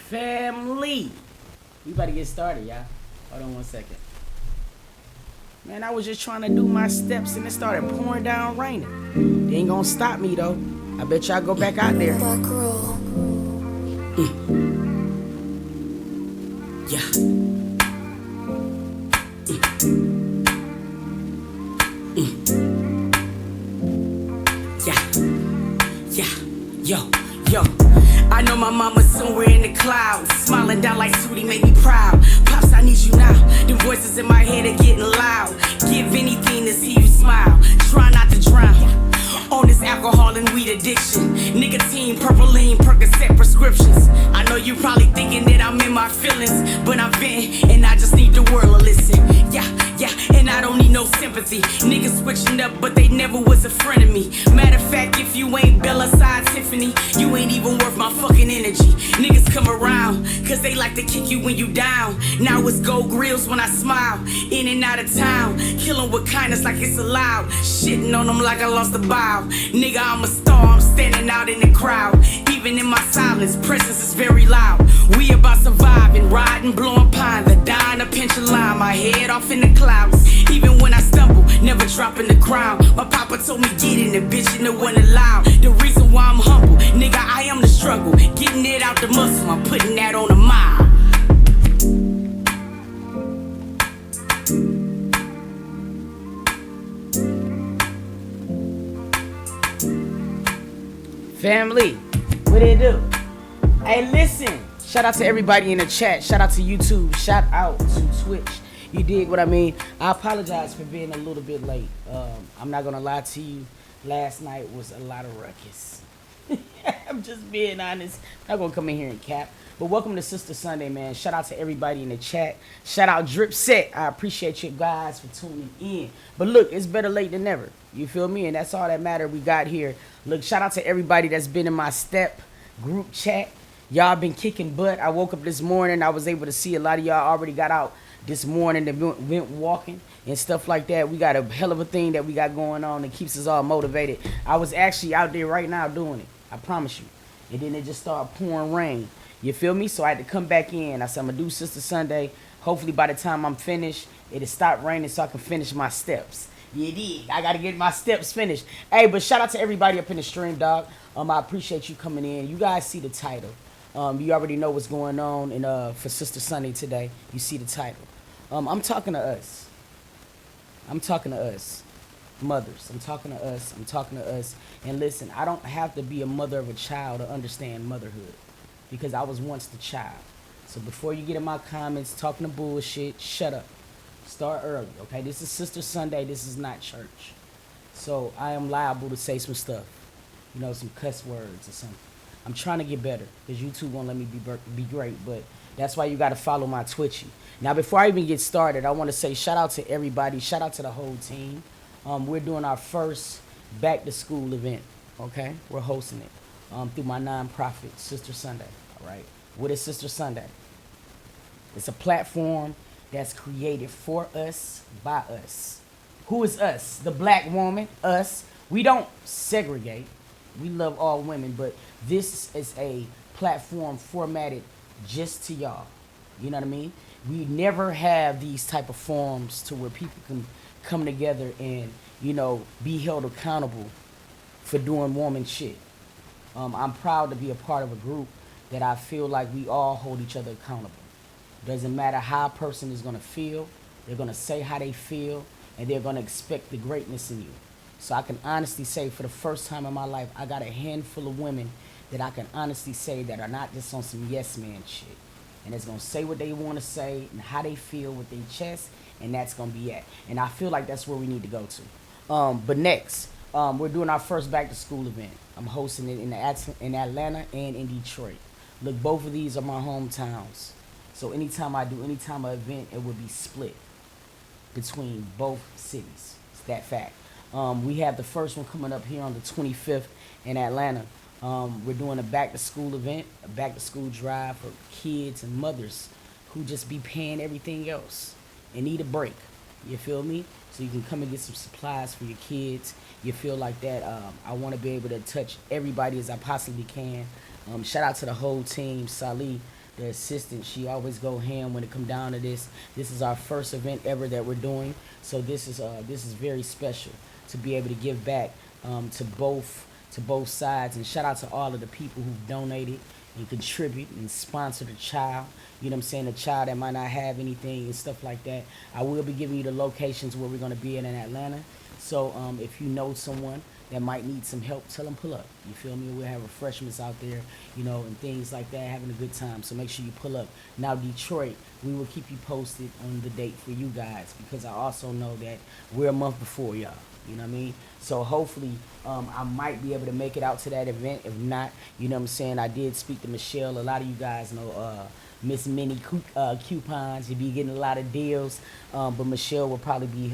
Family. We about to get started, y'all. Hold on 1 second. Man, I was just trying to do my steps and it started pouring down raining. They ain't gonna stop me though. I bet y'all go back out there. Yeah. Yo. I know my mama's somewhere in the clouds, smiling down like Sootie, make me proud. Pops, I need you now. The voices in my head are getting loud. Give anything to see you smile. Try not to drown on this alcohol and weed addiction. Nicotine, purpleine, Percocet prescriptions. I know you probably thinking that I'm in my feelings, but I'm venting and I just need the world to listen. Yeah, and I don't need no sympathy. Niggas switching up, but they never was a friend of me. Matter of fact, if you ain't Bella side Tiffany, you ain't even worth my fucking energy. Niggas come around, cause they like to kick you when you down. Now it's gold grills when I smile. In and out of town, killing with kindness like it's allowed. Shitting on them like I lost a bow. Nigga, I'm a star, I'm standing out in the crowd. Even in my silence, presence is very loud. We about surviving, riding, blowing pine, the dying, a pinch of lime, my head off in the clouds. Even when I stumble, never dropping the crown. My papa told me get in the bitch and it wasn't allowed. The reason why I'm humble, nigga, I am the struggle. Getting it out the muscle, I'm putting that on a mile. Family, what it do? Hey, listen. Shout out to everybody in the chat. Shout out to YouTube. Shout out to Twitch. You dig what I mean? I apologize for being a little bit late. I'm not gonna lie to you. Last night was a lot of ruckus. I'm just being honest. I'm not gonna come in here and cap. But welcome to Sister Sunday, man. Shout out to everybody in the chat. Shout out Drip Set. I appreciate you guys for tuning in. But look, it's better late than never. You feel me? And that's all that matter we got here. Look, shout out to everybody that's been in my step group chat. Y'all been kicking butt. I woke up this morning. I was able to see a lot of y'all already got out this morning and went walking and stuff like that. We got a hell of a thing that we got going on that keeps us all motivated. I was actually out there right now doing it. I promise you. And then it just started pouring rain. You feel me? So I had to come back in. I said, I'm going to do Sister Sunday. Hopefully by the time I'm finished, it'll stop raining so I can finish my steps. You dig? I got to get my steps finished. Hey, but shout out to everybody up in the stream, dog. I appreciate you coming in. You guys see the title. You already know what's going on for Sister Sunday today. You see the title. I'm talking to us. I'm talking to us. Mothers. I'm talking to us. I'm talking to us. And listen, I don't have to be a mother of a child to understand motherhood. Because I was once the child. So before you get in my comments talking to bullshit, shut up. Start early, okay? This is Sister Sunday. This is not church. So I am liable to say some stuff. You know, some cuss words or something. I'm trying to get better because YouTube won't let me be great. But that's why you got to follow my Twitchy. Now, before I even get started, I want to say shout out to everybody. Shout out to the whole team. We're doing our first back-to-school event, okay? We're hosting it. Through my nonprofit, Sister Sunday, all right? What is Sister Sunday? It's a platform that's created for us, by us. Who is us? The black woman, us. We don't segregate. We love all women, but this is a platform formatted just to y'all. You know what I mean? We never have these type of forums to where people can come together and, you know, be held accountable for doing woman shit. I'm proud to be a part of a group that I feel like we all hold each other accountable. Doesn't matter how a person is going to feel. They're going to say how they feel, and they're going to expect the greatness in you. So I can honestly say for the first time in my life, I got a handful of women that I can honestly say that are not just on some yes man shit. And it's going to say what they want to say and how they feel with their chest, and that's going to be it. And I feel like that's where we need to go to. But next, we're doing our first back-to-school event. I'm hosting it in Atlanta and in Detroit. Look, both of these are my hometowns. So anytime I do any time of event, it would be split between both cities. It's that fact. We have the first one coming up here on the 25th in Atlanta. We're doing a back-to-school event, a back-to-school drive for kids and mothers who just be paying everything else and need a break. You feel me? So you can come and get some supplies for your kids. You feel like that. I want to be able to touch everybody as I possibly can. Shout out to the whole team, Salih, the assistant. She always go ham when it come down to this. This is our first event ever that we're doing, so this is very special to be able to give back to both sides. And shout out to all of the people who donated and contribute and sponsor the child. You know what I'm saying? A child that might not have anything and stuff like that. I will be giving you the locations where we're going to be in Atlanta. So if you know someone that might need some help, tell them pull up. You feel me? We'll have refreshments out there, you know, and things like that, having a good time. So make sure you pull up. Now, Detroit, we will keep you posted on the date for you guys, because I also know that we're a month before y'all. You know what I mean? So hopefully I might be able to make it out to that event. If not, you know what I'm saying, I did speak to Michelle. A lot of you guys know Miss Minnie Coupons. You'll be getting a lot of deals. But Michelle will probably be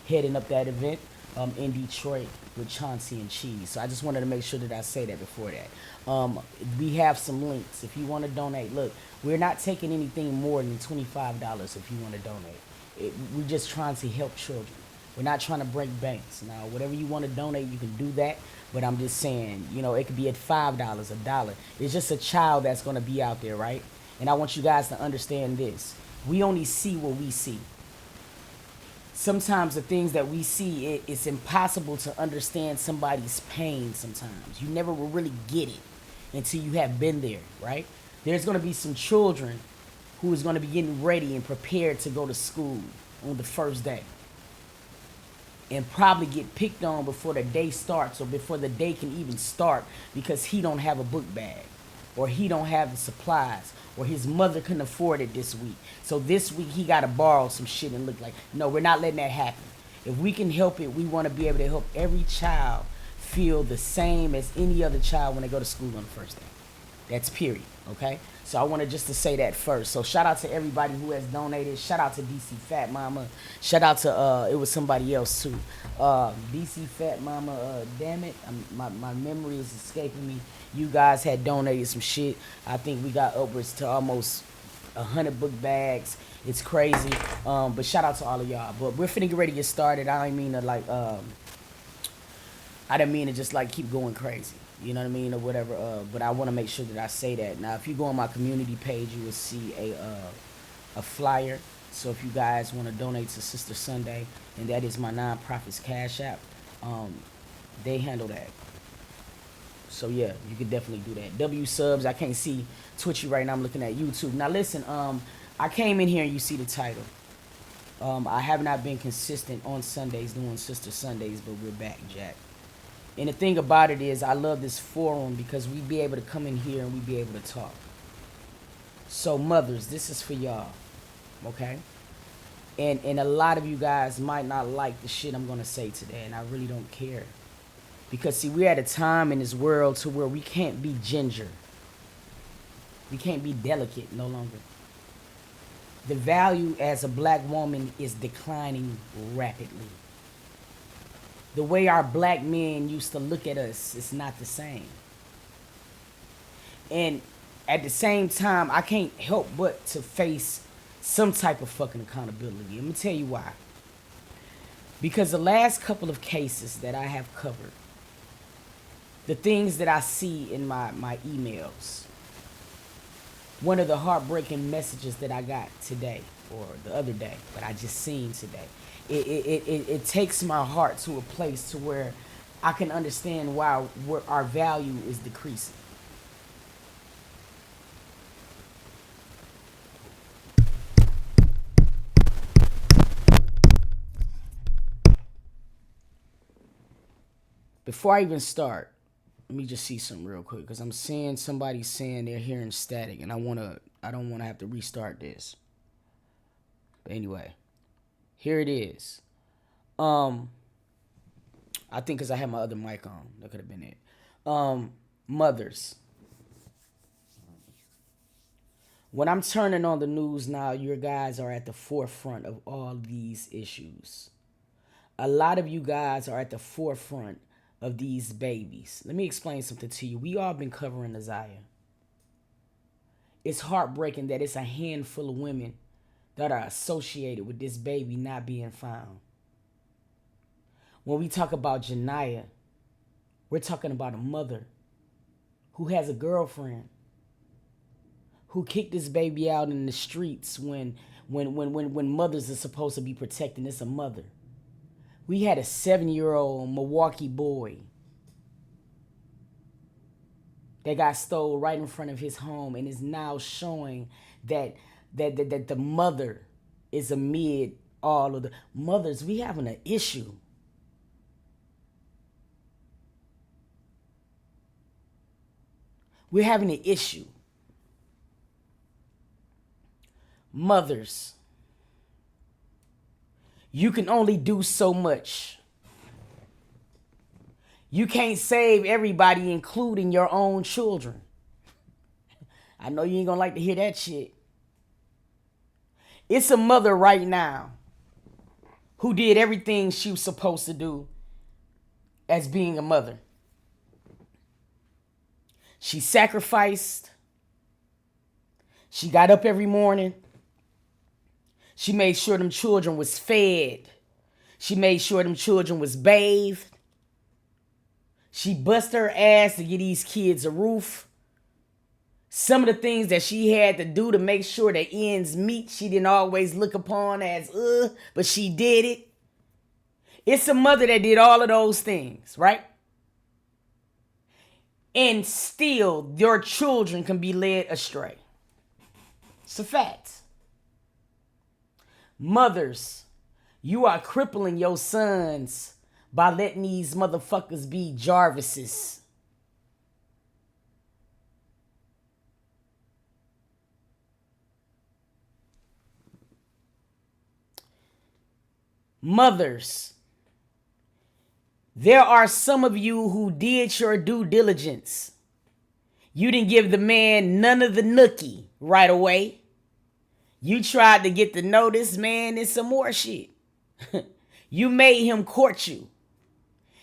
heading up that event in Detroit with Chauncey and Cheese. So I just wanted to make sure that I say that before that. We have some links. If you want to donate, look, we're not taking anything more than $25 if you want to donate. We're just trying to help children. We're not trying to break banks. Now, whatever you want to donate, you can do that. But I'm just saying, you know, it could be at $5, $1. It's just a child that's going to be out there, right? And I want you guys to understand this. We only see what we see. Sometimes the things that we see, it's impossible to understand somebody's pain sometimes. You never will really get it until you have been there, right? There's going to be some children who is going to be getting ready and prepared to go to school on the first day, and probably get picked on before the day starts, or before the day can even start, because he don't have a book bag, or he don't have the supplies, or his mother couldn't afford it this week. So this week he got to borrow some shit and look like, no, we're not letting that happen. If we can help it, we want to be able to help every child feel the same as any other child when they go to school on the first day. That's period, okay? So I wanted just to say that first. So shout out to everybody who has donated. Shout out to DC Fat Mama. Shout out to, it was somebody else too. DC Fat Mama, damn it, my memory is escaping me. You guys had donated some shit. I think we got upwards to almost 100 book bags. It's crazy. But shout out to all of y'all. But we're finna get ready to get started. I don't mean to like, I didn't mean to just like keep going crazy. You know what I mean, or whatever. But I want to make sure that I say that. Now, if you go on my community page, you will see a flyer. So if you guys want to donate to Sister Sunday, and that is my nonprofit's Cash App, they handle that. So yeah, you can definitely do that. W subs. I can't see Twitchy right now. I'm looking at YouTube. Now listen, I came in here and you see the title. I have not been consistent on Sundays doing Sister Sundays, but we're back, Jack. And the thing about it is, I love this forum because we be able to come in here and we be able to talk. So mothers, this is for y'all, okay? And a lot of you guys might not like the shit I'm gonna say today, and I really don't care. Because see, we're at a time in this world to where we can't be ginger. We can't be delicate no longer. The value as a black woman is declining rapidly. The way our black men used to look at us is not the same. And at the same time, I can't help but to face some type of fucking accountability. Let me tell you why. Because the last couple of cases that I have covered, the things that I see in my emails, one of the heartbreaking messages that I got today, or the other day, but I just seen today, it takes my heart to a place to where I can understand why our value is decreasing. Before I even start, let me just see something real quick, because I'm seeing somebody saying they're hearing static, and I don't want to have to restart this. But anyway, here it is. I think because I had my other mic on, that could have been it. Mothers, when I'm turning on the news now, your guys are at the forefront of all these issues. A lot of you guys are at the forefront of these babies. Let me explain something to you. We all been covering Azaya. It's heartbreaking that it's a handful of women that are associated with this baby not being found. When we talk about Janiyah, we're talking about a mother who has a girlfriend who kicked this baby out in the streets when mothers are supposed to be protecting. It's a mother. We had a 7-year-old Milwaukee boy that got stole right in front of his home and is now showing that the mother is amid all of the mothers. We having an issue. We're having an issue. Mothers, you can only do so much. You can't save everybody, including your own children. I know you ain't gonna like to hear that shit. It's a mother right now who did everything she was supposed to do as being a mother. She sacrificed. She got up every morning. She made sure them children was fed. She made sure them children was bathed. She busted her ass to get these kids a roof. Some of the things that she had to do to make sure the ends meet, she didn't always look upon as, but she did it. It's a mother that did all of those things, right? And still, your children can be led astray. It's a fact. Mothers, you are crippling your sons by letting these motherfuckers be Jarvises. Mothers, there are some of you who did your due diligence. You didn't give the man none of the nookie right away. You tried to get to know this man and some more shit. You made him court you.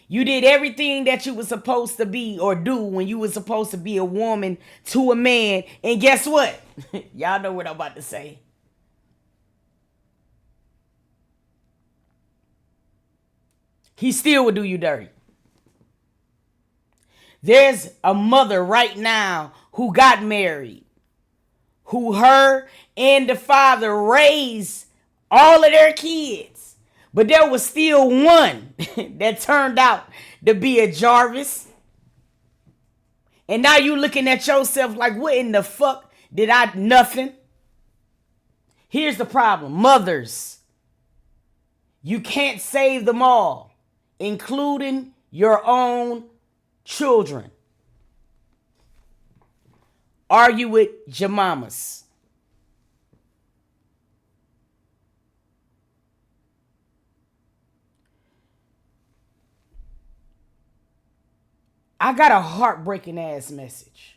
You did everything that you were supposed to be or do when you were supposed to be a woman to a man. And guess what? Y'all know what I'm about to say. He still would do you dirty. There's a mother right now who got married, who her and the father raised all of their kids. But there was still one that turned out to be a Jarvis. And now you looking at yourself like, what in the fuck did I, nothing? Here's the problem. Mothers, you can't save them all, including your own children. Argue with your mamas. I got a heartbreaking ass message.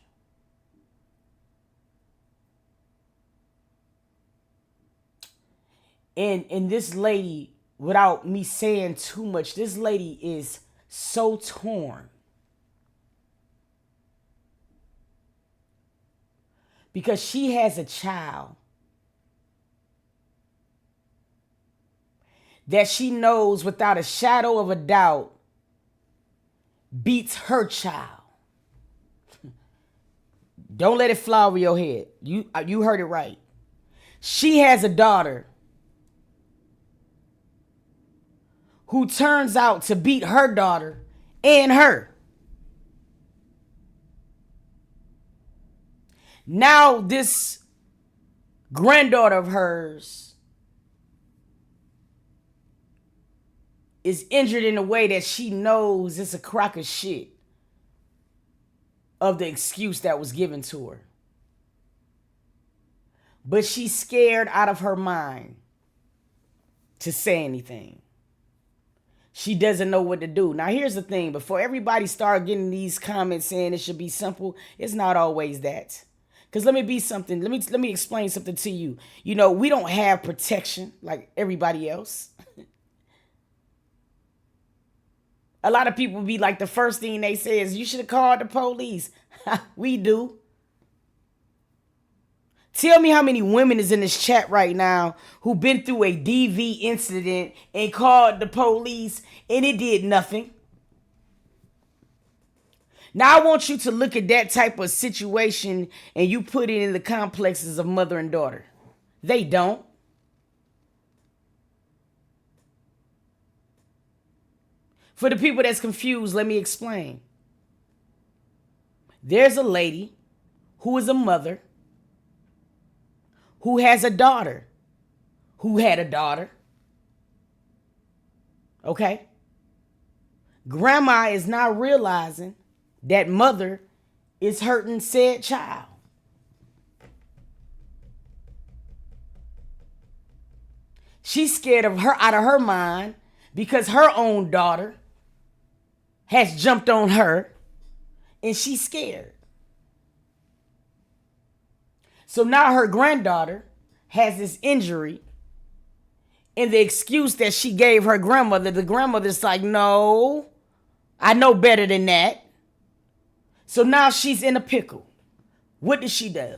And this lady, without me saying too much, this lady is so torn. Because she has a child that she knows without a shadow of a doubt beats her child. Don't let it fly over your head. You heard it right. She has a daughter who turns out to beat her daughter and her. Now this granddaughter of hers is injured in a way that she knows it's a crock of shit of the excuse that was given to her. But she's scared out of her mind to say anything. She doesn't know what to do. Now, here's the thing. Before everybody start getting these comments saying it should be simple, it's not always that. Because let me explain something to you. You know, we don't have protection like everybody else. A lot of people be like, the first thing they say is, you should have called the police. We do. Tell me how many women is in this chat right now who been through a DV incident and called the police and it did nothing. Now I want you to look at that type of situation and you put it in the complexes of mother and daughter. They don't. For the people that's confused, let me explain. There's a lady who is a mother who has a daughter who had a daughter. Okay? Grandma is now realizing that mother is hurting said child. She's scared of her out of her mind because her own daughter has jumped on her and she's scared. So now her granddaughter has this injury, and the excuse that she gave her grandmother, the grandmother's like, no, I know better than that. So now she's in a pickle. What does she do?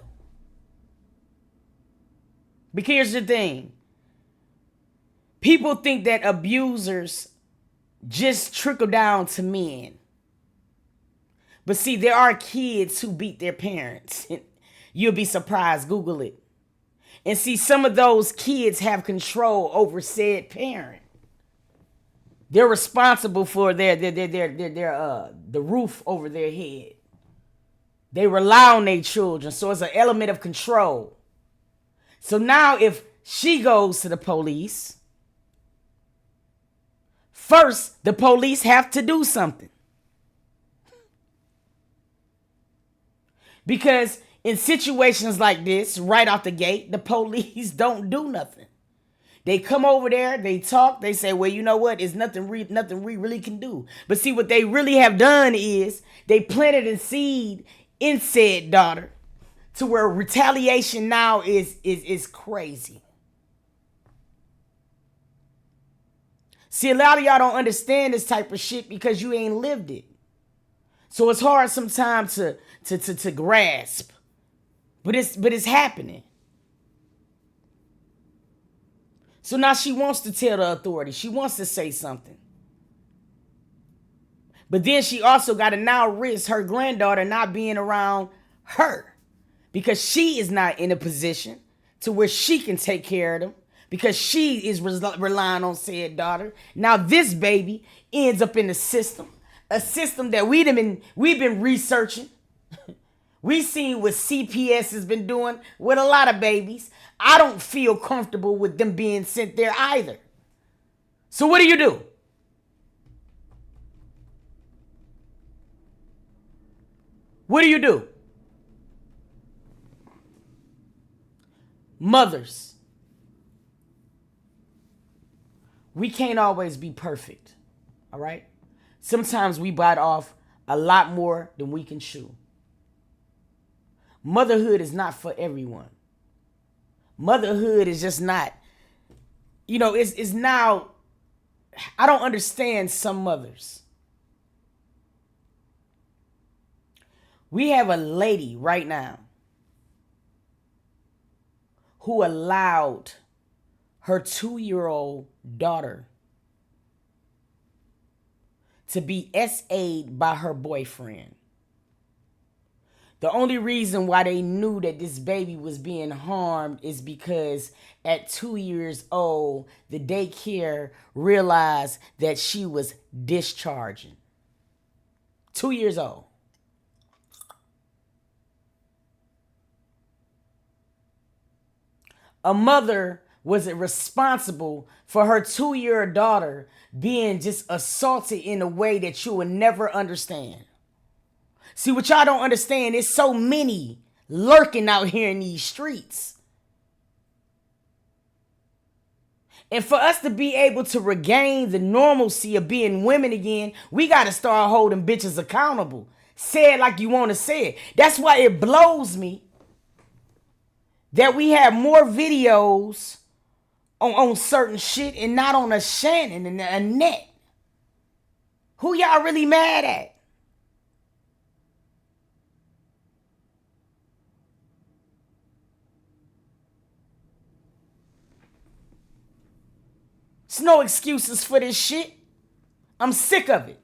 Because here's the thing. People think that abusers just trickle down to men. But see, there are kids who beat their parents. You'll be surprised. Google it. And see, some of those kids have control over said parent. They're responsible for the roof over their head. They rely on their children. So it's an element of control. So now if she goes to the police, first, the police have to do something. Because in situations like this, right off the gate, the police don't do nothing. They come over there, they talk, they say, well, you know what? It's nothing we really can do. But see, what they really have done is they planted a seed in said daughter to where retaliation now is crazy. See, a lot of y'all don't understand this type of shit because you ain't lived it. So it's hard sometimes to grasp. But it's happening. So now she wants to tell the authorities. She wants to say something. But then she also got to now risk her granddaughter not being around her. Because she is not in a position to where she can take care of them. Because she is relying on said daughter. Now this baby ends up in the system. A system that we've been researching. We seen what CPS has been doing with a lot of babies. I don't feel comfortable with them being sent there either. So what do? What do? Mothers. We can't always be perfect. All right? Sometimes we bite off a lot more than we can chew. Motherhood is not for everyone. Motherhood is just not, it's now, I don't understand some mothers. We have a lady right now who allowed her 2-year-old daughter to be SA'd by her boyfriend. The only reason why they knew that this baby was being harmed is because at 2 years old, the daycare realized that she was discharging. 2 years old. A mother was responsible for her 2-year daughter being just assaulted in a way that you will never understand. See, what y'all don't understand is so many lurking out here in these streets. And for us to be able to regain the normalcy of being women again, we got to start holding bitches accountable. Say it like you want to say it. That's why it blows me that we have more videos on certain shit and not on a Shannon and a Annette. Who y'all really mad at? There's no excuses for this shit. I'm sick of it.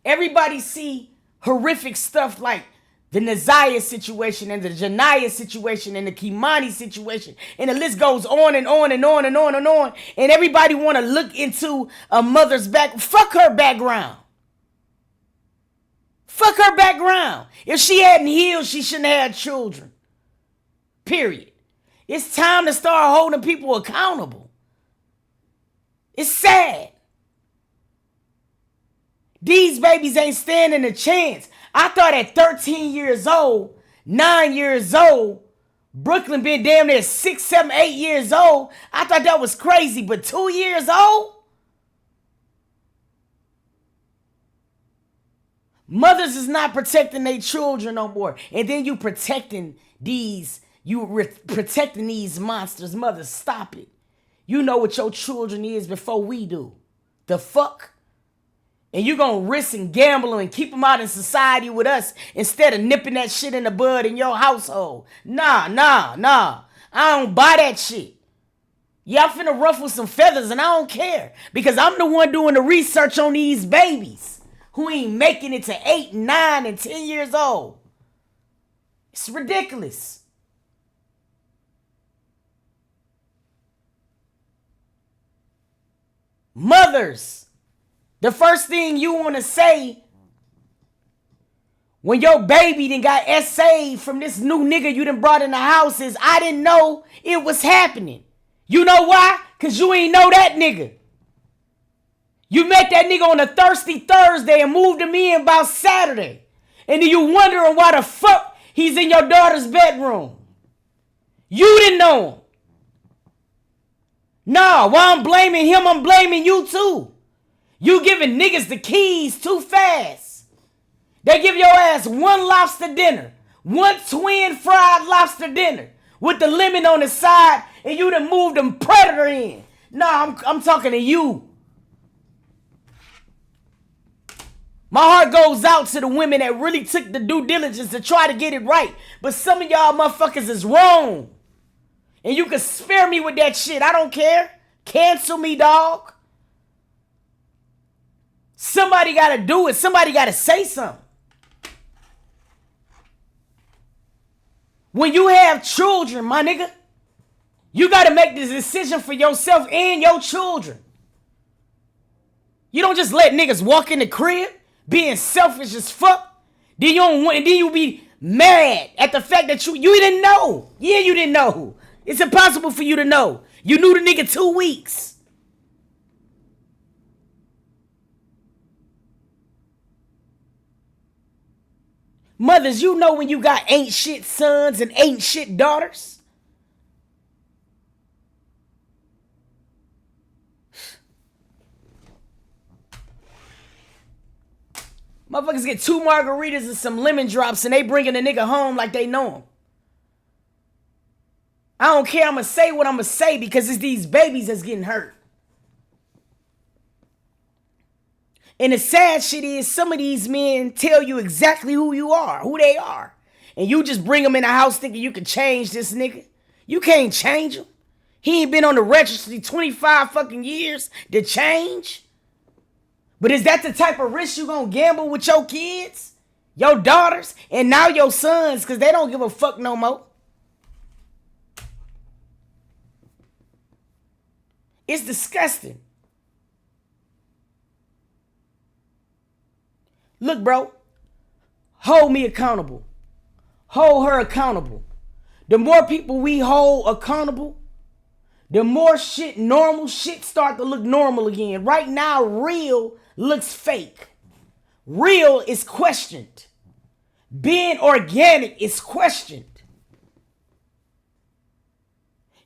Everybody see horrific stuff like the Naziah situation and the Janiyah situation and the Kimani situation. And the list goes on and on and on and on and on. And everybody want to look into a mother's back. Fuck her background. Fuck her background. If she hadn't healed, she shouldn't have had children. Period. It's time to start holding people accountable. It's sad. These babies ain't standing a chance. I thought at 13 years old, 9 years old, Brooklyn been damn near 6, 7, 8 years old. I thought that was crazy, but 2 years old? Mothers is not protecting their children no more. And then you protecting these monsters. Mothers, stop it. You know what your children is before we do. The fuck? And you gonna risk and gamble and keep them out in society with us instead of nipping that shit in the bud in your household. Nah. I don't buy that shit. Y'all finna ruffle some feathers and I don't care. Because I'm the one doing the research on these babies who ain't making it to 8, 9, and 10 years old. It's ridiculous. Mothers, the first thing you want to say when your baby done got essayed from this new nigga you done brought in the house is, I didn't know it was happening. You know why? Because you ain't know that nigga. You met that nigga on a thirsty Thursday and moved him in about Saturday. And then you wondering why the fuck he's in your daughter's bedroom. You didn't know him. Nah, while I'm blaming him, I'm blaming you too. You giving niggas the keys too fast. They give your ass one lobster dinner, one twin fried lobster dinner with the lemon on the side, and you done moved them predator in. Nah, I'm talking to you. My heart goes out to the women that really took the due diligence to try to get it right. But some of y'all motherfuckers is wrong. And you can spare me with that shit. I don't care. Cancel me, dog. Somebody got to do it. Somebody got to say something. When you have children, my nigga, you got to make this decision for yourself and your children. You don't just let niggas walk in the crib being selfish as fuck. Then you don't want, and then you be mad at the fact that you didn't know. Yeah, you didn't know. It's impossible for you to know. You knew the nigga 2 weeks. Mothers, you know when you got ain't shit sons and ain't shit daughters? Motherfuckers get 2 margaritas and some lemon drops and they bringing a nigga home like they know him. I don't care. I'm going to say what I'm going to say because it's these babies that's getting hurt. And the sad shit is some of these men tell you exactly who you are, who they are. And you just bring them in the house thinking you can change this nigga. You can't change him. He ain't been on the registry 25 fucking years to change. But is that the type of risk you gonna gamble with your kids? Your daughters? And now your sons, because they don't give a fuck no more. It's disgusting. Look, bro, hold me accountable. Hold her accountable. The more people we hold accountable, the more normal shit start to look normal again. Right now, real looks fake. Real is questioned. Being organic is questioned.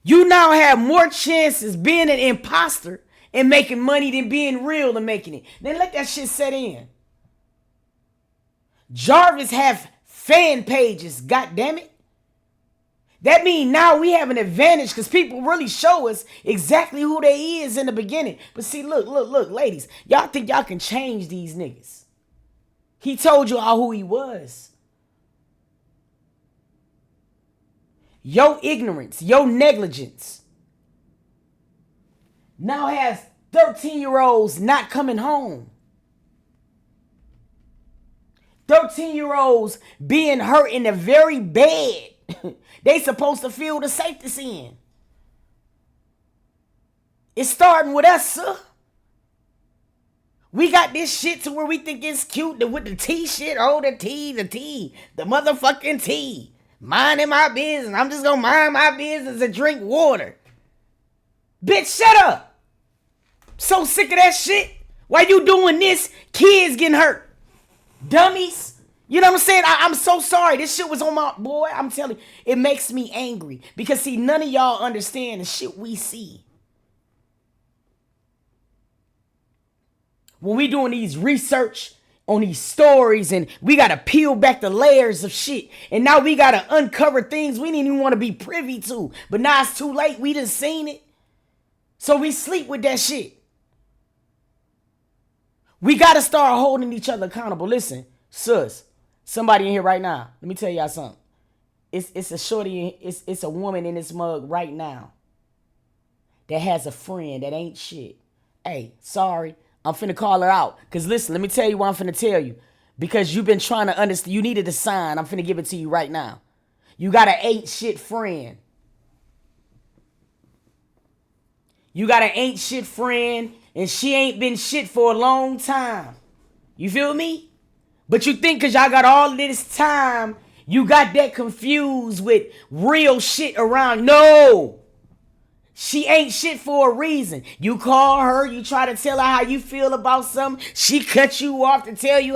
You now have more chances being an imposter and making money than being real and making it. Then let that shit set in. Jarvis have fan pages, goddammit. That means now we have an advantage because people really show us exactly who they is in the beginning. But see, look, ladies, y'all think y'all can change these niggas. He told you all who he was. Your ignorance, your negligence now has 13-year-olds not coming home. 13-year-olds being hurt in the very bed they supposed to feel the safety in. It's starting with us, sir. We got this shit to where we think it's cute with the T shit. Oh, the motherfucking T. Minding my business. I'm just gonna mind my business and drink water. Bitch, shut up. So sick of that shit. Why you doing this? Kids getting hurt. Dummies. You know what I'm saying? I'm so sorry. This shit was on my... Boy, I'm telling you. It makes me angry. Because, see, none of y'all understand the shit we see. When we doing these research on these stories and we got to peel back the layers of shit. And now we got to uncover things we didn't even want to be privy to. But now it's too late. We done seen it. So we sleep with that shit. We got to start holding each other accountable. Listen, sus, somebody in here right now. Let me tell y'all something. It's a shorty, it's a woman in this mug right now that has a friend that ain't shit. Hey, sorry. I'm finna call her out. Because listen, let me tell you what I'm finna tell you. Because you've been trying to understand. You needed a sign. I'm finna give it to you right now. You got an ain't shit friend. You got an ain't shit friend. And she ain't been shit for a long time. You feel me? But you think because y'all got all this time, you got that confused with real shit around. No. She ain't shit for a reason. You call her, you try to tell her how you feel about something. She cut you off to tell you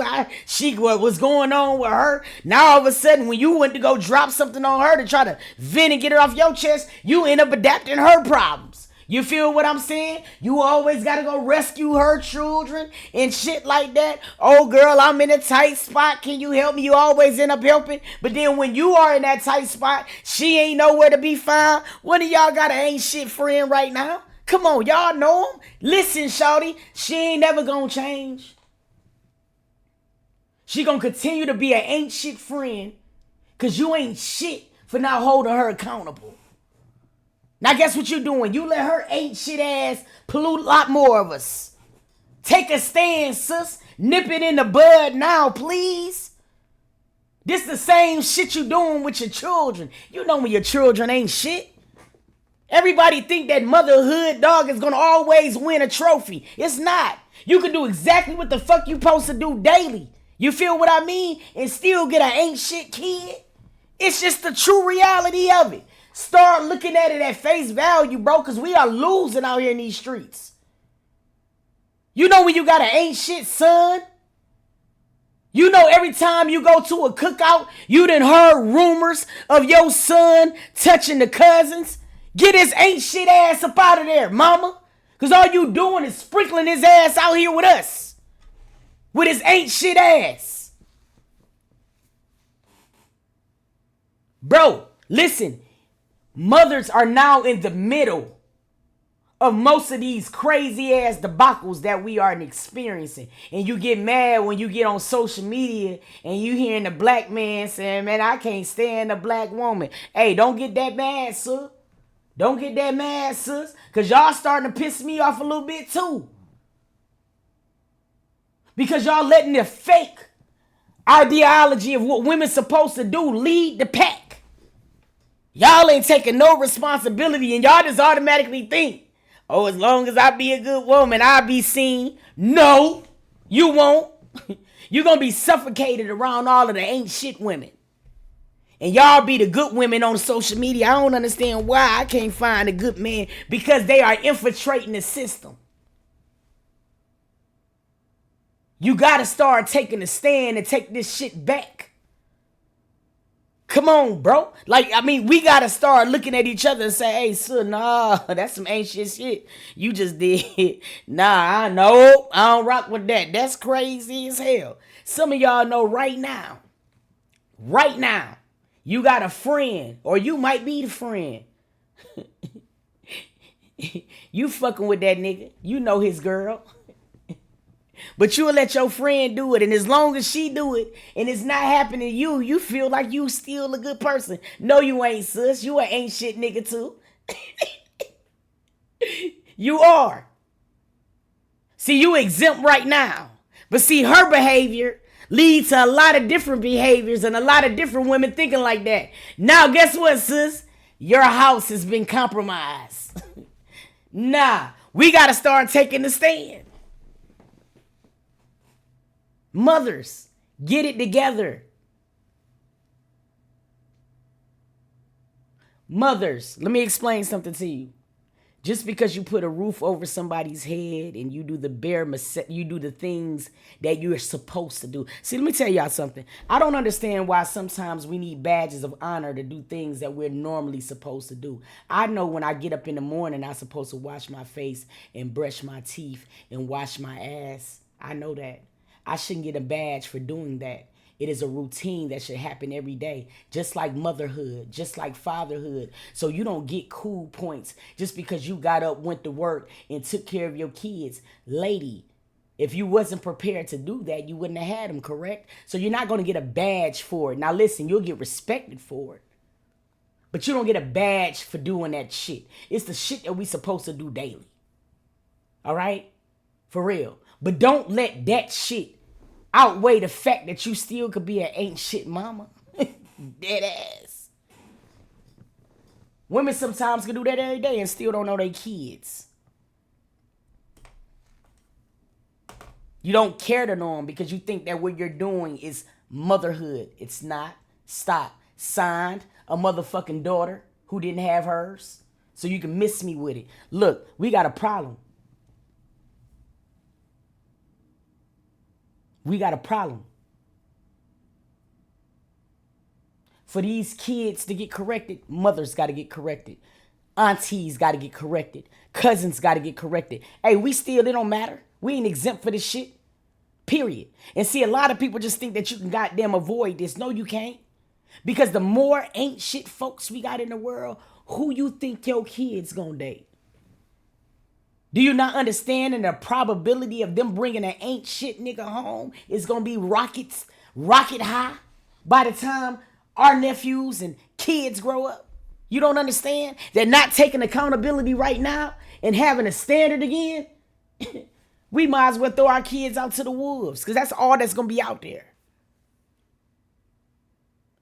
what was going on with her. Now all of a sudden, when you went to go drop something on her to try to vent and get it off your chest, you end up adapting her problems. You feel what I'm saying? You always got to go rescue her children and shit like that. Oh, girl, I'm in a tight spot. Can you help me? You always end up helping. But then when you are in that tight spot, she ain't nowhere to be found. One of y'all got an ain't shit friend right now. Come on, y'all know him. Listen, shawty, she ain't never gonna change. She gonna continue to be an ain't shit friend because you ain't shit for not holding her accountable. Now guess what you doing? You let her ain't shit ass pollute a lot more of us. Take a stand, sis. Nip it in the bud now, please. This the same shit you doing with your children. You know when your children ain't shit. Everybody think that motherhood dog is gonna always win a trophy. It's not. You can do exactly what the fuck you supposed to do daily. You feel what I mean? And still get an ain't shit kid. It's just the true reality of it. Start looking at it at face value, bro, because we are losing out here in these streets. You know when you got an ain't shit son? You know every time you go to a cookout, you done heard rumors of your son touching the cousins. Get his ain't shit ass up out of there, mama. Because all you doing is sprinkling his ass out here with us. With his ain't shit ass. Bro, listen. Mothers are now in the middle of most of these crazy ass debacles that we are experiencing. And you get mad when you get on social media and you hearing the black man saying, man, I can't stand a black woman. Hey, don't get that mad, sir. Don't get that mad, sis. Because y'all starting to piss me off a little bit too. Because y'all letting the fake ideology of what women's supposed to do lead the pack. Y'all ain't taking no responsibility and y'all just automatically think, oh, as long as I be a good woman, I'll be seen. No, you won't. You're going to be suffocated around all of the ain't shit women. And y'all be the good women on social media. I don't understand why I can't find a good man because they are infiltrating the system. You got to start taking a stand and take this shit back. Come on, bro. Like, I mean, we got to start looking at each other and say, hey, son, nah, that's some ancient shit you just did. Nah, I know. I don't rock with that. That's crazy as hell. Some of y'all know right now, you got a friend, or you might be the friend. You fucking with that nigga. You know his girl. But you'll let your friend do it. And as long as she do it and it's not happening to you, you feel like you still a good person. No, you ain't, sis. You an ain't shit nigga too. You are. See, you exempt right now. But see, her behavior, lead to a lot of different behaviors and a lot of different women thinking like that. Now, guess what, sis? Your house has been compromised. Nah, we got to start taking the stand. Mothers, get it together. Mothers, let me explain something to you. Just because you put a roof over somebody's head and you do the things that you're supposed to do. See, let me tell y'all something. I don't understand why sometimes we need badges of honor to do things that we're normally supposed to do. I know when I get up in the morning, I'm supposed to wash my face and brush my teeth and wash my ass. I know that. I shouldn't get a badge for doing that. It is a routine that should happen every day, just like motherhood, just like fatherhood. So you don't get cool points just because you got up, went to work, and took care of your kids. Lady, if you wasn't prepared to do that, you wouldn't have had them, correct? So you're not going to get a badge for it. Now listen, you'll get respected for it. But you don't get a badge for doing that shit. It's the shit that we supposed to do daily. All right? For real. But don't let that shit outweigh the fact that you still could be an ain't shit mama. Dead ass. Women sometimes can do that every day and still don't know their kids. You don't care to know them because you think that what you're doing is motherhood. It's not. Stop. Signed, a motherfucking daughter who didn't have hers. So you can miss me with it. Look, we got a problem. We got a problem. For these kids to get corrected, mothers got to get corrected. Aunties got to get corrected. Cousins got to get corrected. Hey, it don't matter. We ain't exempt for this shit. Period. And see, a lot of people just think that you can goddamn avoid this. No, you can't. Because the more ain't shit folks we got in the world, who you think your kids gonna date? Do you not understand the probability of them bringing an ain't shit nigga home is going to be rocket high by the time our nephews and kids grow up? You don't understand? They're not taking accountability right now and having a standard again. We might as well throw our kids out to the wolves because that's all that's going to be out there.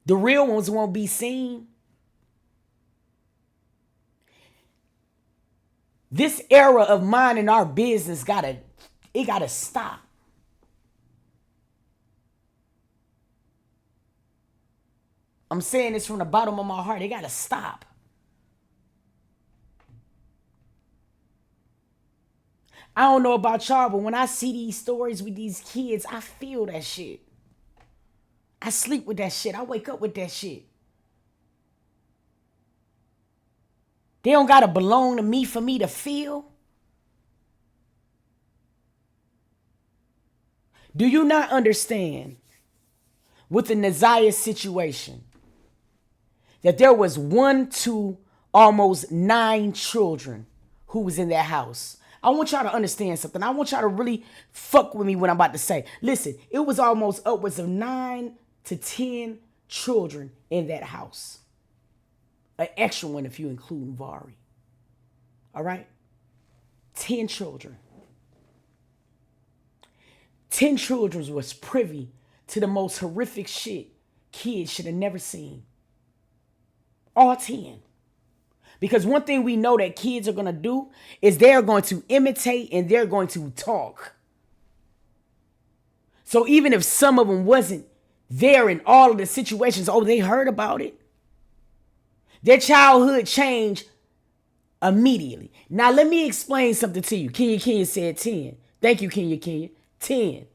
The real ones won't be seen. This era of minding our business gotta stop. I'm saying this from the bottom of my heart. It gotta stop. I don't know about y'all, but when I see these stories with these kids, I feel that shit. I sleep with that shit. I wake up with that shit. They don't gotta belong to me for me to feel. Do you not understand with the Naziah situation that there was 1 to almost 9 children who was in that house? I want y'all to understand something. I want y'all to really fuck with me what I'm about to say. Listen, it was almost upwards of 9 to 10 children in that house. An extra one if you include Vari. All right? 10 children. 10 children was privy to the most horrific shit kids should have never seen. All 10. Because one thing we know that kids are going to do is they're going to imitate and they're going to talk. So even if some of them wasn't there in all of the situations, they heard about it. Their childhood changed immediately. Now, let me explain something to you. Kenya said 10. Thank you, Kenya. 10.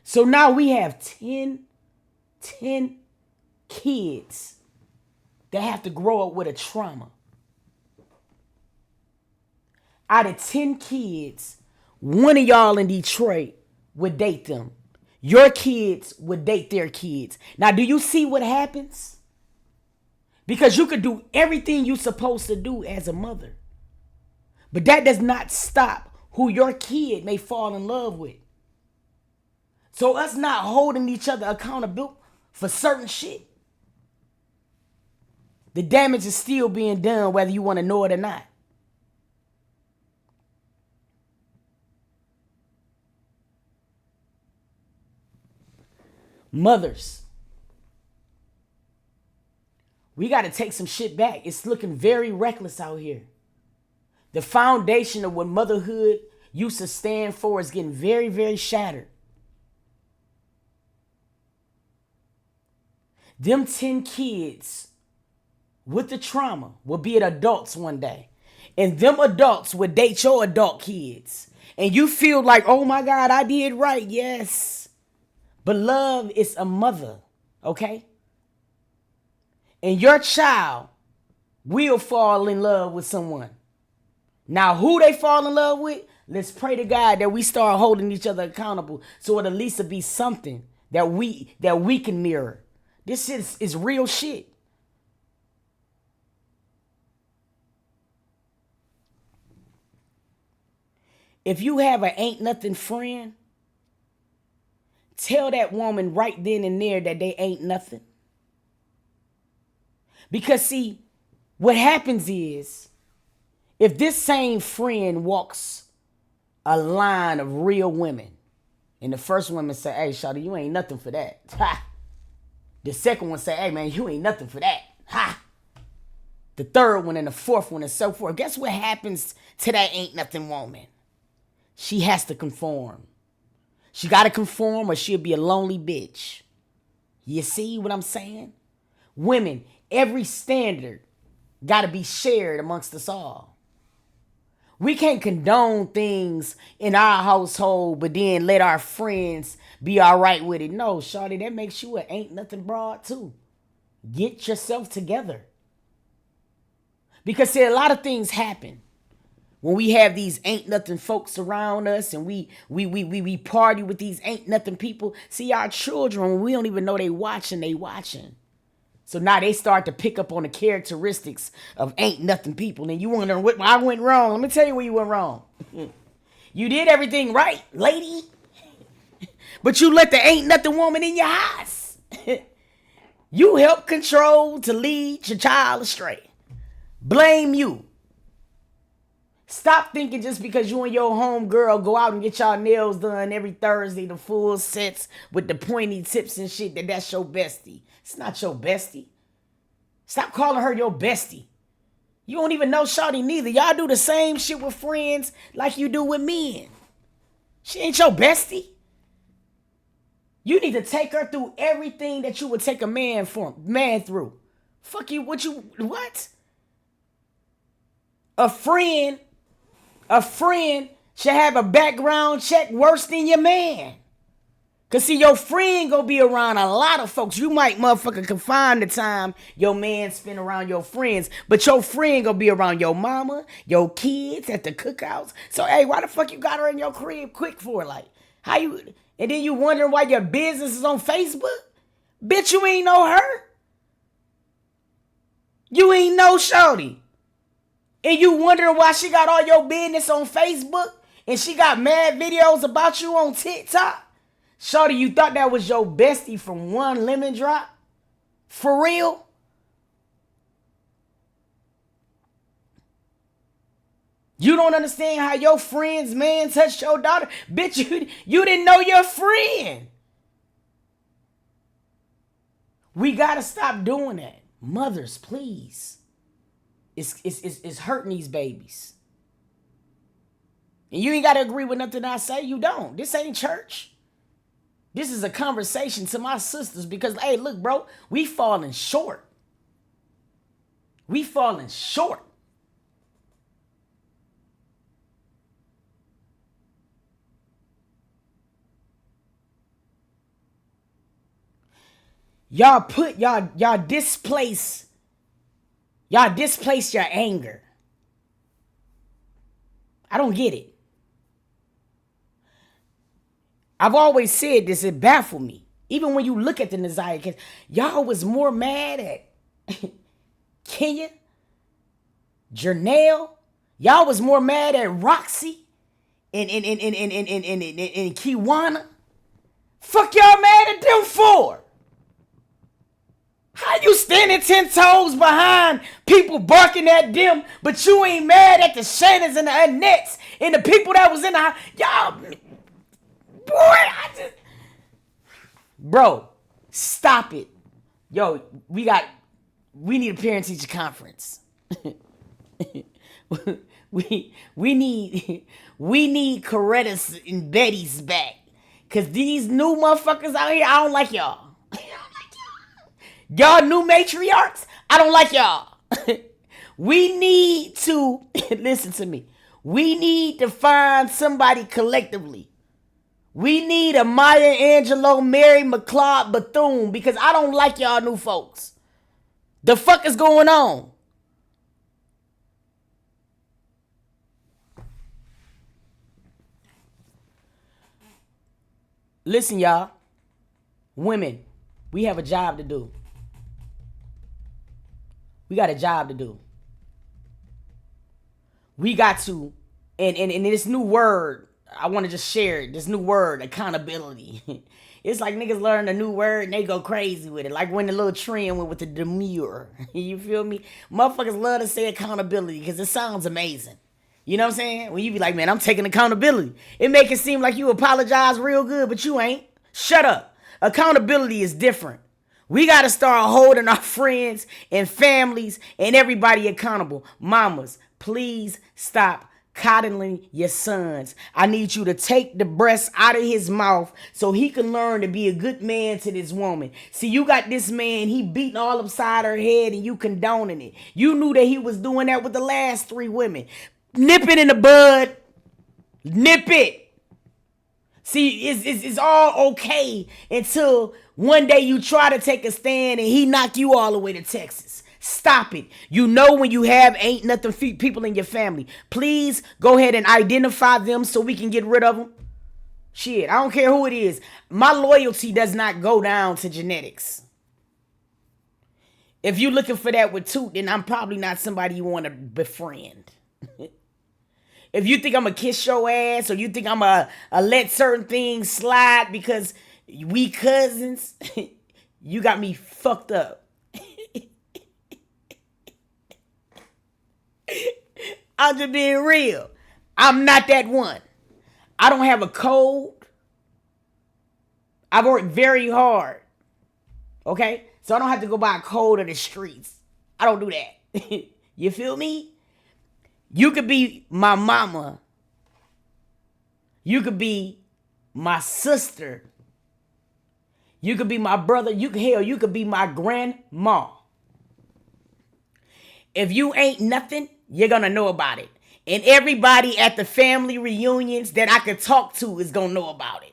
So now we have 10 kids that have to grow up with a trauma. Out of 10 kids, one of y'all in Detroit would date them. Your kids would date their kids. Now, do you see what happens? Because you could do everything you're supposed to do as a mother. But that does not stop who your kid may fall in love with. So us not holding each other accountable for certain shit, the damage is still being done whether you want to know it or not. Mothers, we got to take some shit back. It's looking very reckless out here. The foundation of what motherhood used to stand for is getting very, very shattered. Them 10 kids with the trauma will be adults one day. And them adults will date your adult kids. And you feel like, oh my God, I did right. Yes. But love is a mother, okay? And your child will fall in love with someone. Now, who they fall in love with, let's pray to God that we start holding each other accountable so it at least will be something that we can mirror. This is real shit. If you have an ain't nothing friend, tell that woman right then and there that they ain't nothing. Because see, what happens is, if this same friend walks a line of real women, and the first woman say, hey, shawty, you ain't nothing for that. Ha! The second one say, hey, man, you ain't nothing for that. Ha! The third one and the fourth one and so forth. Guess what happens to that ain't nothing woman? She has to conform. She got to conform or she'll be a lonely bitch. You see what I'm saying? Women, every standard got to be shared amongst us all. We can't condone things in our household, but then let our friends be all right with it. No, shawty, that makes you an ain't nothing broad too. Get yourself together. Because see, a lot of things happen when we have these ain't nothing folks around us and we party with these ain't nothing people. See, our children, we don't even know they watching. So now they start to pick up on the characteristics of ain't nothing people. And you wondering what I went wrong. Let me tell you where you went wrong. You did everything right, lady. But you let the ain't nothing woman in your house. You help control to lead your child astray. Blame you. Stop thinking just because you and your home girl go out and get y'all nails done every Thursday, the full sets with the pointy tips and shit, that's your bestie. It's not your bestie. Stop calling her your bestie. You don't even know shawty neither. Y'all do the same shit with friends like you do with men. She ain't your bestie. You need to take her through everything that you would take a man through. Fuck you, what? A friend should have a background check worse than your man. Cause see, your friend gonna be around a lot of folks. You might motherfucker confine the time your man spend around your friends, but your friend gonna be around your mama, your kids at the cookouts. So hey, why the fuck you got her in your crib quick for? Like, how you? And then you wondering why your business is on Facebook? Bitch, you ain't know her. You ain't know shawty. And you wondering why she got all your business on Facebook and she got mad videos about you on TikTok? Shorty, you thought that was your bestie from one lemon drop? For real? You don't understand how your friend's man touched your daughter? Bitch, you didn't know your friend. We gotta stop doing that. Mothers, please. It's hurting these babies. And you ain't gotta agree with nothing I say. You don't. This ain't church. This is a conversation to my sisters because, hey, look, bro, we falling short. We falling short. Y'all displace your anger. I don't get it. I've always said this, it baffled me. Even when you look at the Neziah case, y'all was more mad at Kenya, Janelle. Y'all was more mad at Roxy and Kiwana. Fuck y'all mad at them for? How you standing 10 toes behind people barking at them, but you ain't mad at the Shannons and the Annettes and the people that was in the house? Y'all, boy, bro, Stop it. Yo, we need a parent-teacher conference. we need Coretta's and Betty's back. Cause these new motherfuckers out here, I don't like y'all. Y'all new matriarchs, I don't like y'all. We need to, listen to me. We need to find somebody collectively. We need a Maya Angelou, Mary McLeod Bethune, because I don't like y'all new folks. The fuck is going on? Listen, y'all. Women, we have a job to do. We got a job to do. We got to, and this new word, I want to just share it. This new word, accountability. It's like niggas learn a new word and they go crazy with it. Like when the little trend went with the demure. You feel me? Motherfuckers love to say accountability because it sounds amazing. You know what I'm saying? When you be like, man, I'm taking accountability. It make it seem like you apologize real good, but you ain't. Shut up. Accountability is different. We got to start holding our friends and families and everybody accountable. Mamas, please stop coddling your sons. I need you to take the breast out of his mouth so he can learn to be a good man to this woman. See, you got this man, he beating all upside her head and you condoning it. You knew that he was doing that with the last 3 women. Nip it in the bud. Nip it. See, it's all okay until one day you try to take a stand and he knock you all the way to Texas. Stop it. You know when you have ain't nothing people in your family. Please go ahead and identify them so we can get rid of them. Shit, I don't care who it is. My loyalty does not go down to genetics. If you're looking for that with Toot, then I'm probably not somebody you want to befriend. If you think I'm going to kiss your ass or you think I'm going to let certain things slide because we cousins, you got me fucked up. I'm just being real. I'm not that one. I don't have a code. I've worked very hard. Okay? So I don't have to go by a code of the streets. I don't do that. You feel me? You could be my mama. You could be my sister. You could be my brother. You could be my grandma. If you ain't nothing, you're going to know about it. And everybody at the family reunions that I could talk to is going to know about it.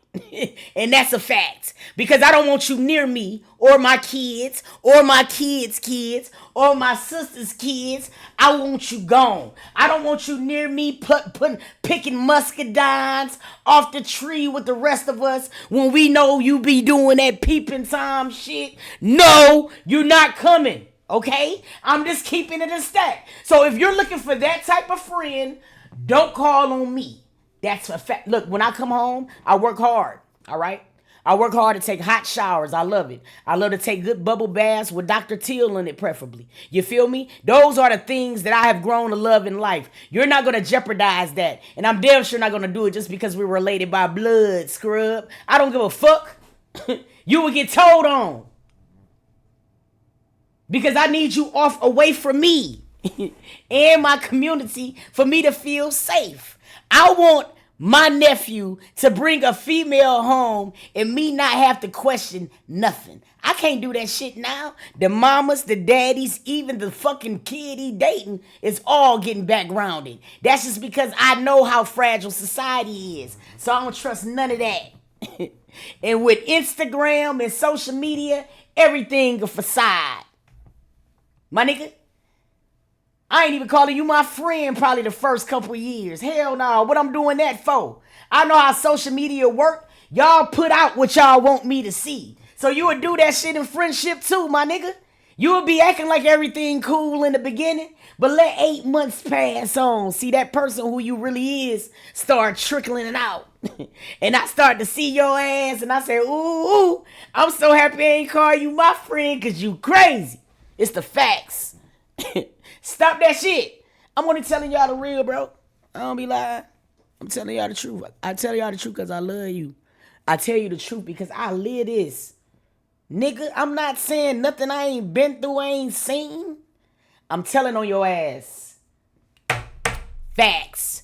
And that's a fact. Because I don't want you near me or my kids or my kids' kids or my sister's kids. I want you gone. I don't want you near me picking muscadines off the tree with the rest of us when we know you be doing that peeping Tom shit. No, you're not coming. Okay? I'm just keeping it a stack. So if you're looking for that type of friend, don't call on me. That's a fact. Look, when I come home, I work hard. All right? I work hard to take hot showers. I love it. I love to take good bubble baths with Dr. Teal in it, preferably. You feel me? Those are the things that I have grown to love in life. You're not going to jeopardize that. And I'm damn sure not going to do it just because we're related by blood, scrub. I don't give a fuck. You will get told on. Because I need you away from me and my community for me to feel safe. I want my nephew to bring a female home and me not have to question nothing. I can't do that shit now. The mamas, the daddies, even the fucking kid he dating is all getting backgrounded. That's just because I know how fragile society is. So I don't trust none of that. And with Instagram and social media, everything a facade. My nigga, I ain't even calling you my friend probably the first couple of years. Hell no, what I'm doing that for? I know how social media work. Y'all put out what y'all want me to see. So you would do that shit in friendship too, my nigga. You would be acting like everything cool in the beginning, but let 8 months pass on. See that person who you really is start trickling it out. And I start to see your ass and I say, ooh, I'm so happy I ain't call you my friend because you crazy. It's the facts. Stop that shit. I'm only telling y'all the real, bro. I don't be lying. I'm telling y'all the truth. I tell y'all the truth because I love you. I tell you the truth because I live this. Nigga, I'm not saying nothing I ain't been through, I ain't seen. I'm telling on your ass. Facts.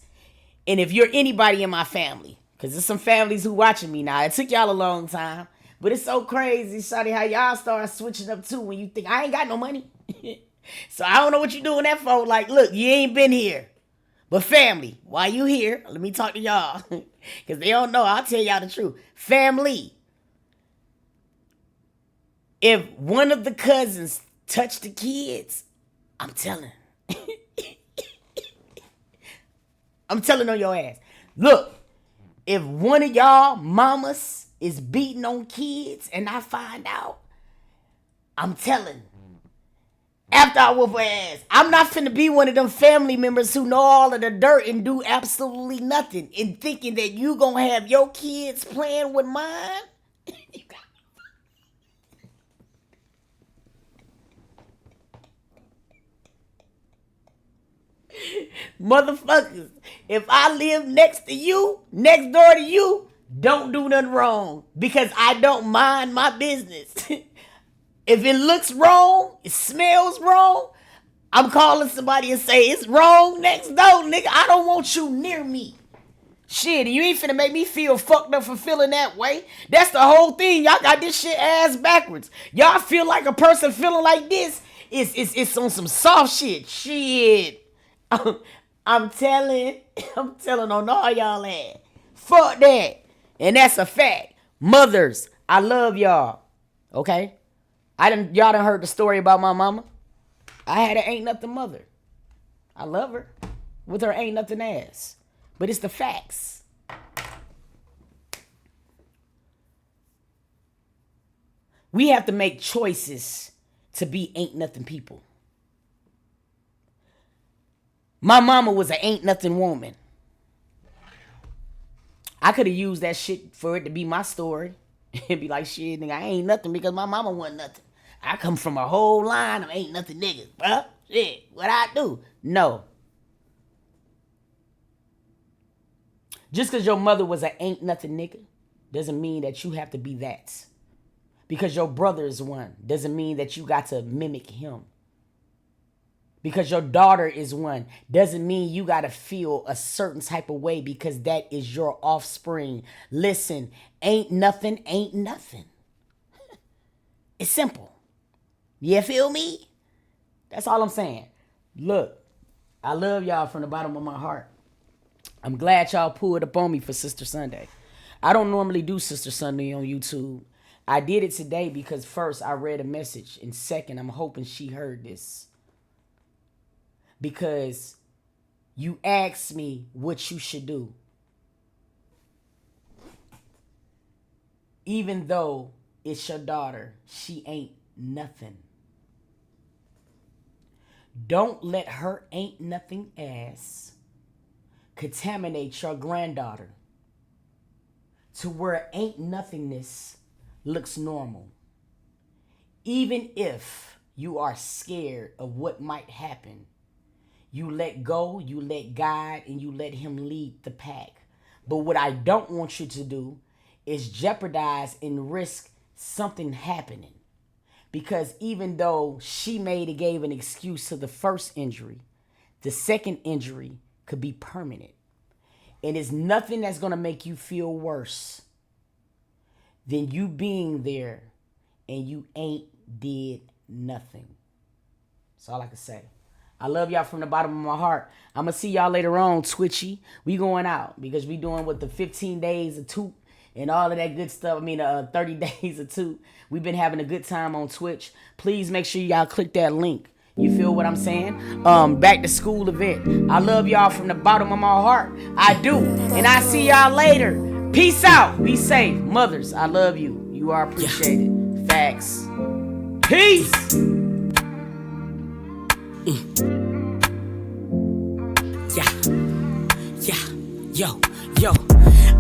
And if you're anybody in my family, because there's some families who watching me now. It took y'all a long time. But it's so crazy, shawty, how y'all start switching up too when you think, I ain't got no money. So I don't know what you doing that for. Like, look, you ain't been here. But family, while you here, let me talk to y'all. Because they don't know, I'll tell y'all the truth. Family. If one of the cousins touch the kids, I'm telling. I'm telling on your ass. Look, if one of y'all mamas is beating on kids and I find out, I'm telling. After I whoop her ass, I'm not finna be one of them family members who know all of the dirt and do absolutely nothing and thinking that you gonna have your kids playing with mine. Motherfuckers, if I live next to you, next door to you, don't do nothing wrong because I don't mind my business. If it looks wrong, it smells wrong, I'm calling somebody and say it's wrong next door, nigga. I don't want you near me. Shit, you ain't finna make me feel fucked up for feeling that way. That's the whole thing. Y'all got this shit ass backwards. Y'all feel like a person feeling like this it's on some soft shit. Shit. I'm telling on all y'all ass. Fuck that. And that's a fact. Mothers, I love y'all. Okay? Y'all done heard the story about my mama. I had an ain't nothing mother. I love her. With her ain't nothing ass. But it's the facts. We have to make choices to be ain't nothing people. My mama was an ain't nothing woman. I could have used that shit for it to be my story. And be like, shit, nigga, I ain't nothing because my mama wasn't nothing. I come from a whole line of ain't nothing niggas, bruh. Shit, what I do? No. Just because your mother was an ain't nothing nigga doesn't mean that you have to be that. Because your brother is one doesn't mean that you got to mimic him. Because your daughter is one doesn't mean you got to feel a certain type of way because that is your offspring. Listen, ain't nothing. It's simple. You feel me? That's all I'm saying. Look, I love y'all from the bottom of my heart. I'm glad y'all pulled up on me for Sister Sunday. I don't normally do Sister Sunday on YouTube. I did it today because first I read a message and second I'm hoping she heard this. Because you asked me what you should do. Even though it's your daughter, she ain't nothing. Don't let her ain't nothing ass contaminate your granddaughter to where ain't nothingness looks normal. Even if you are scared of what might happen, you let go, you let God, and you let him lead the pack. But what I don't want you to do is jeopardize and risk something happening. Because even though she gave an excuse to the first injury, the second injury could be permanent. And it's nothing that's going to make you feel worse than you being there and you ain't did nothing. That's all I can say. I love y'all from the bottom of my heart. I'm going to see y'all later on, Twitchy. We going out because we doing what the 15 days of Toot and all of that good stuff. 30 days of Toot. We've been having a good time on Twitch. Please make sure y'all click that link. You feel what I'm saying? Back to school event. I love y'all from the bottom of my heart. I do. And I see y'all later. Peace out. Be safe. Mothers, I love you. You are appreciated. Facts. Peace. Yo.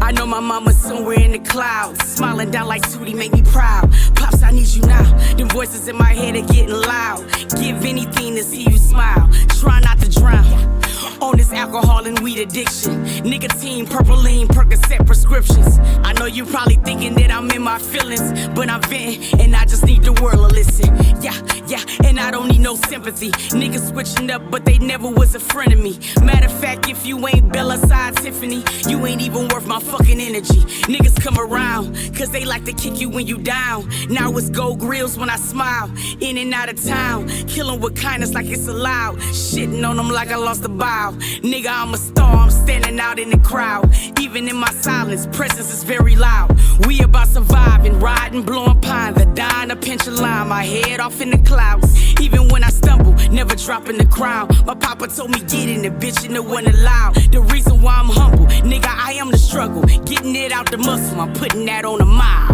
I know my mama's somewhere in the clouds, smiling down like Tootie, make me proud. Pops, I need you now. Them voices in my head are getting loud. Give anything to see you smile. Try not to drown. on this alcohol and weed addiction. Nicotine, purpleine, Percocet prescriptions. I know you probably thinking that I'm in my feelings, but I'm venting and I just need the world to listen. Yeah, and I don't need no sympathy. Niggas switching up, but they never was a friend of me. Matter of fact, if you ain't Bella side Tiffany, you ain't even worth my fucking energy. Niggas come around, cause they like to kick you when you down. Now it's gold grills when I smile. In and out of town, killing with kindness like it's allowed. Shitting on them like I lost a bow. Nigga, I'm a star, I'm standing out in the crowd. Even in my silence, presence is very loud. We about surviving, riding, blowing pine, the dying, a pinch of lime, my head off in the clouds. Even when I stumble, never dropping the crown. My papa told me get in the bitch and it wasn't allowed. The reason why I'm humble, nigga, I am the struggle. Getting it out the muscle, I'm putting that on the mile.